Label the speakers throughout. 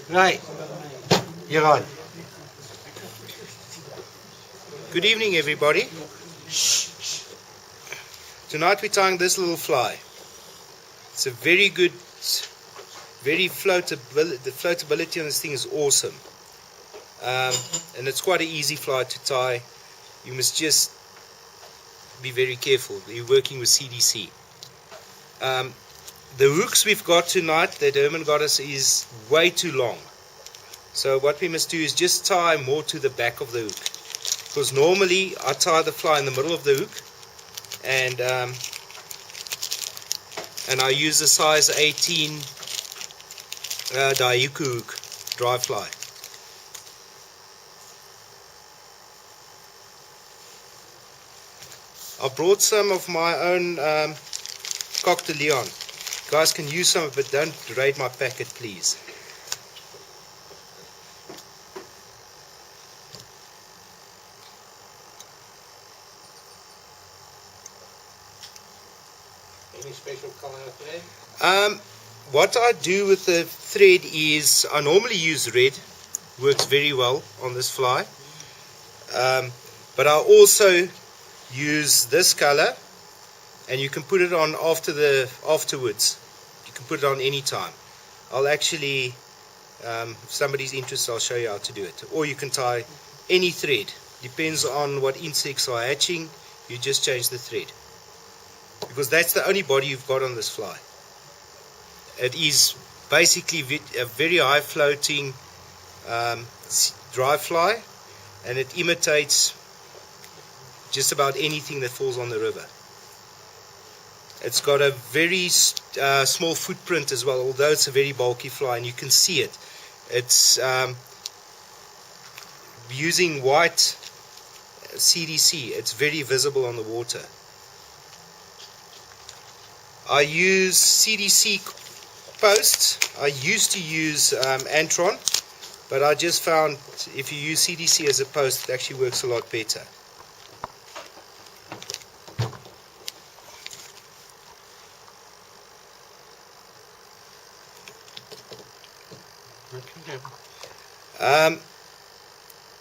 Speaker 1: Right, you're on. Good evening, everybody. Tonight we're tying this little fly. It's a very good, very floatability. The floatability on this thing is awesome, and it's quite an easy fly to tie. You must just be very careful. You're working with CDC. The hooks we've got tonight that Herman got us is way too long. So what we must do is just tie more to the back of the hook. Because normally I tie the fly in the middle of the hook, and I use the size 18 Daiiku hook, dry fly. I brought some of my own Coq de Leon. You guys can use some, but don't raid my packet, please.
Speaker 2: Any special color thread?
Speaker 1: What I do with the thread is I normally use red. Works very well on this fly. But I also use this color, and you can put it on afterwards. You can put it on any time. I'll actually, if somebody's interested, I'll show you how to do it. Or you can tie any thread. Depends on what insects are hatching. You just change the thread, because that's the only body you've got on this fly. It is basically a very high floating dry fly, and it imitates just about anything that falls on the river. It's got a very small footprint as well, although it's a very bulky fly, and you can see it. It's using white CDC. It's very visible on the water. I use CDC posts. I used to use Antron, but I just found if you use CDC as a post, it actually works a lot better.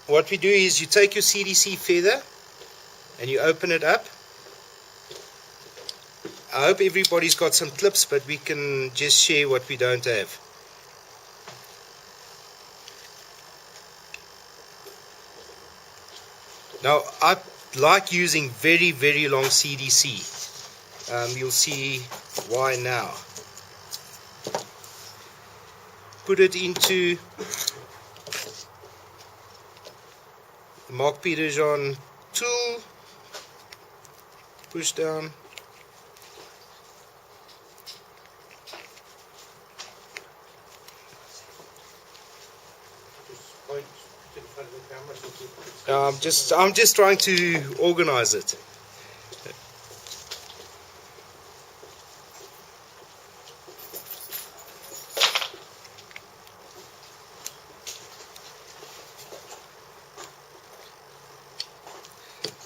Speaker 1: What we do is you take your CDC feather and you open it up. I hope everybody's got some clips, but we can just share what we don't have. Now, I like using very, very long CDC. You'll see why now. Put it into the Mark Peterson tool. Push down. I'm just trying to organize it.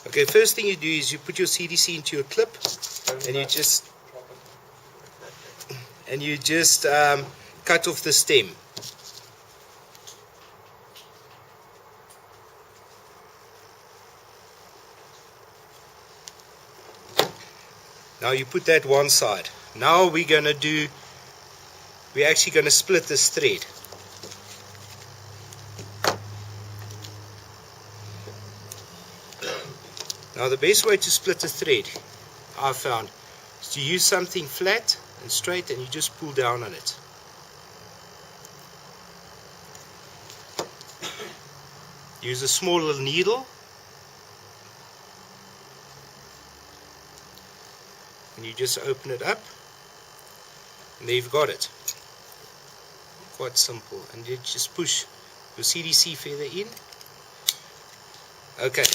Speaker 1: Okay, first thing you do is you put your CDC into your clip, and you just cut off the stem. Now you put that one side. Now we're actually going to split this thread. Now the best way to split a thread, I've found, is to use something flat and straight, and you just pull down on it. Use a small little needle, and you just open it up, and there you've got it. Quite simple. And you just push your CDC feather in. Okay,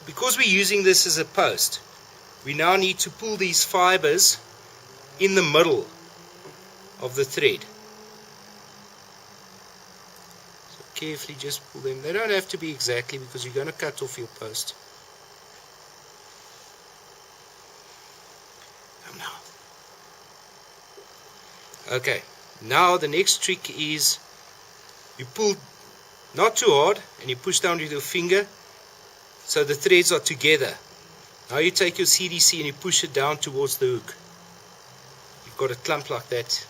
Speaker 1: because we're using this as a post, we now need to pull these fibers in the middle of the thread. So carefully just pull them. They don't have to be exactly, because you're going to cut off your post. Okay, now the next trick is You pull not too hard, and you push down with your finger so the threads are together. Now you take your CDC and you push it down towards the hook. You've got a clump like that.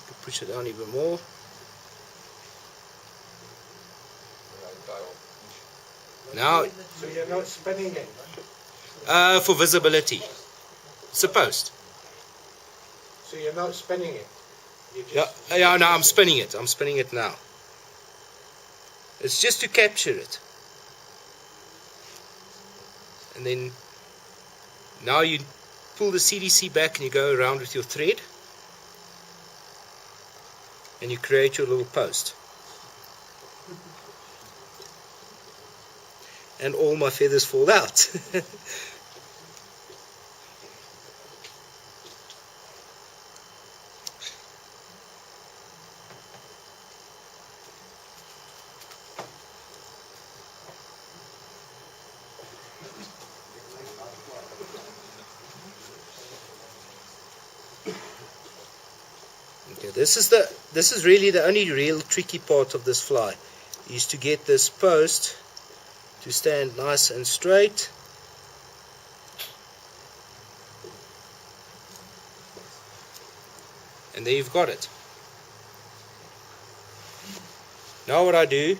Speaker 1: You can push it down even more. Now,
Speaker 2: So you're not spinning it?
Speaker 1: for visibility, supposed.
Speaker 2: So you're not spinning it? You just,
Speaker 1: Yeah, no, I'm spinning it. I'm spinning it now. It's just to capture it. And then, now you pull the CDC back and you go around with your thread. And you create your little post. And all my feathers fall out. Okay, this is really the only real tricky part of this fly, is to get this post to stand nice and straight. And there you've got it. Now what I do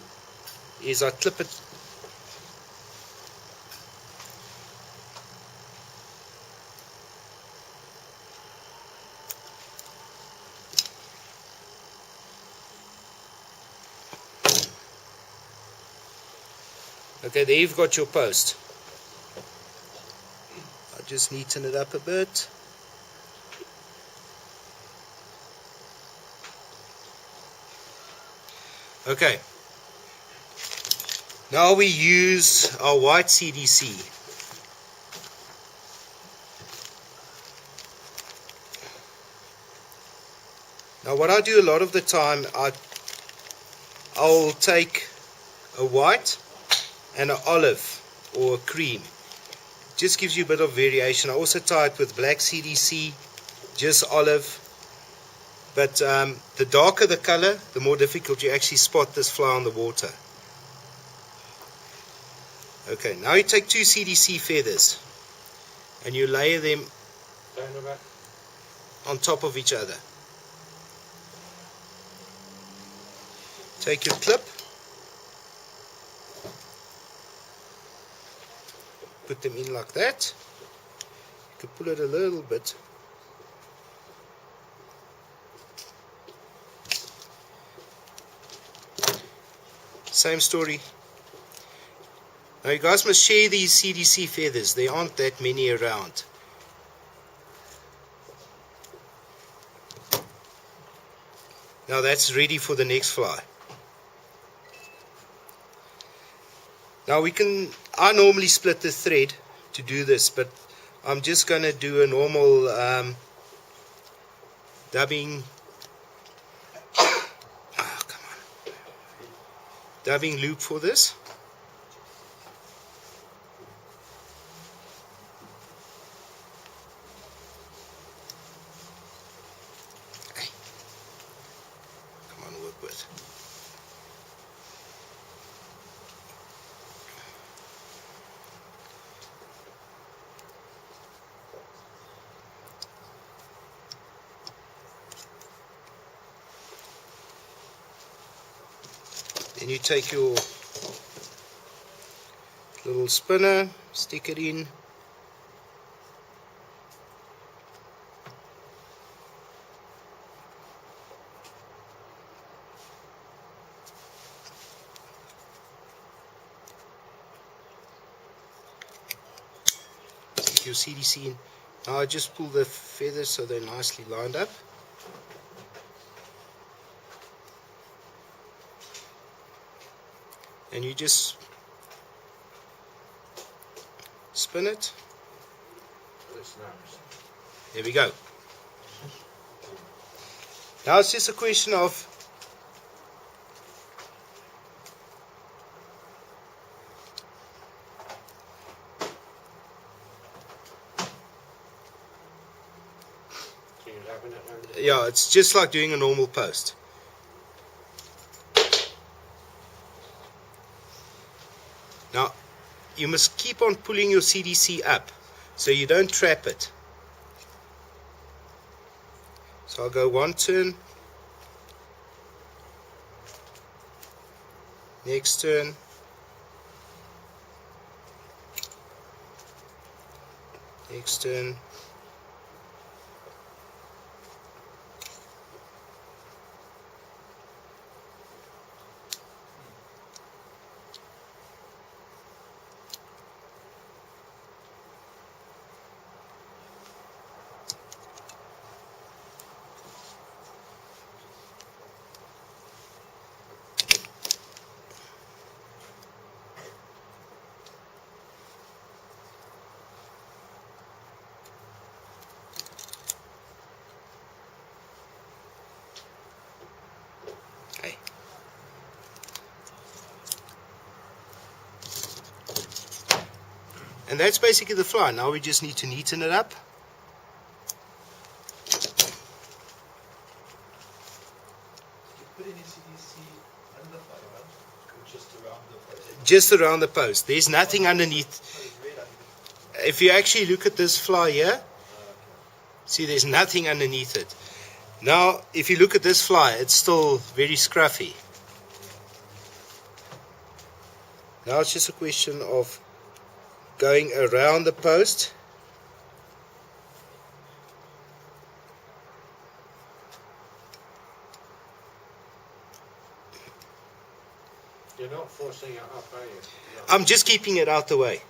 Speaker 1: is I clip it . Okay, there you've got your post. I'll just neaten it up a bit. Okay. Now we use our white CDC. Now what I do a lot of the time, I'll take a white and an olive or a cream. Just gives you a bit of variation. I also tie it with black CDC, just olive. But the darker the color, the more difficult you actually spot this fly on the water. Okay, now you take 2 CDC feathers and you layer them on top of each other. Take your clip, put them in like that. You can pull it a little bit. Same story. Now you guys must share these CDC feathers. There aren't that many around. Now that's ready for the next fly. Now I normally split the thread to do this, but I'm just going to do a normal dubbing loop for this. Come on, work with. Then you take your little spinner, stick it in, stick your CDC in. Now I just pull the feathers so they're nicely lined up. And you just spin it. There we go. Now it's just a question of Yeah, it's just like doing a normal post. Now, you must keep on pulling your CDC up so you don't trap it. So I'll go one turn, next turn, next turn, okay. And that's basically the fly. Now we just need to neaten it up. Just around the post. There's nothing underneath. If you actually look at this fly here, see there's nothing underneath it. Now, if you look at this fly, it's still very scruffy. Now it's just a question of going around the post.
Speaker 2: You're not forcing it up, are you?
Speaker 1: I'm just keeping it out the way.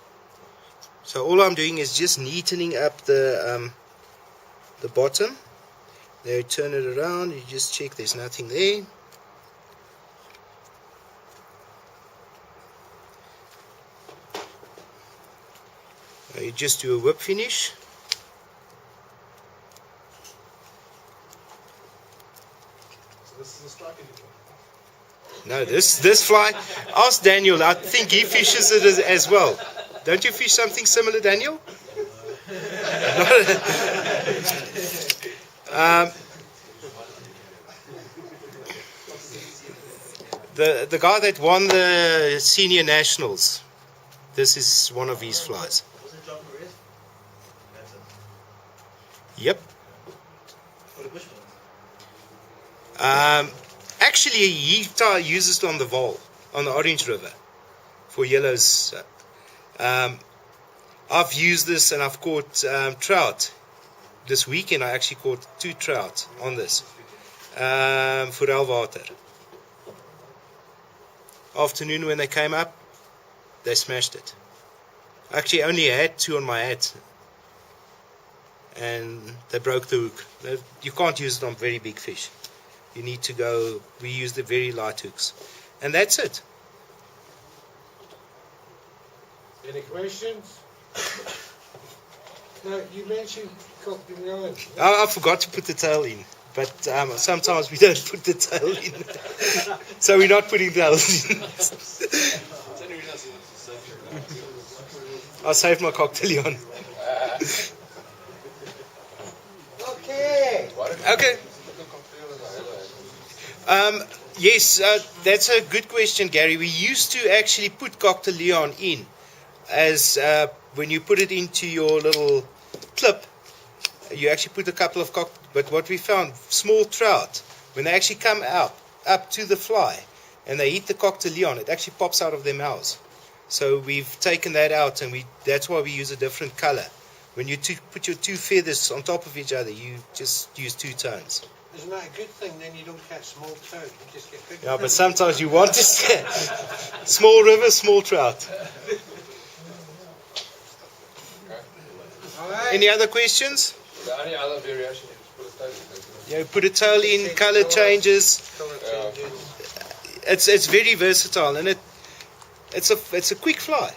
Speaker 1: So all I'm doing is just neatening up the bottom. Now you turn it around, you just check there's nothing there. Now you just do a whip finish.
Speaker 3: So this is a striking one.
Speaker 1: No, this fly, ask Daniel, I think he fishes it as well. Don't you fish something similar, Daniel? The guy that won the senior nationals, this is one of his flies. Yep. Actually, he uses it on the Vol, on the Orange River, for yellows. I've used this and I've caught trout. This weekend I actually caught 2 trout on this. Forelwater. Afternoon when they came up, they smashed it. I actually only had 2 on my hat. And they broke the hook. You can't use it on very big fish. You need to go, we use the very light hooks. And that's it.
Speaker 2: Any questions? No, you mentioned cocking line.
Speaker 1: I forgot to put the tail in. But sometimes we don't put the tail in. So we're not putting tails in. I saved my cocktail on.
Speaker 2: Okay.
Speaker 1: Okay. Yes, that's a good question, Gary. We used to actually put Cocktail Leon in as when you put it into your little clip, you actually put a couple of but what we found, small trout, when they actually come up to the fly and they eat the Cocktail Leon, it actually pops out of their mouths. So we've taken that out, and that's why we use a different color. When you put your 2 feathers on top of each other, you just use 2 tones.
Speaker 2: Isn't that a good thing? Then you don't catch small trout. You just get big.
Speaker 1: Yeah, but sometimes you want to small river, small trout.
Speaker 2: All right.
Speaker 1: Any other questions?
Speaker 3: The only other variation is put a tail in.
Speaker 1: Yeah, put a tail in, color changes.
Speaker 2: Colour changes.
Speaker 1: It's very versatile, and it's a quick fly.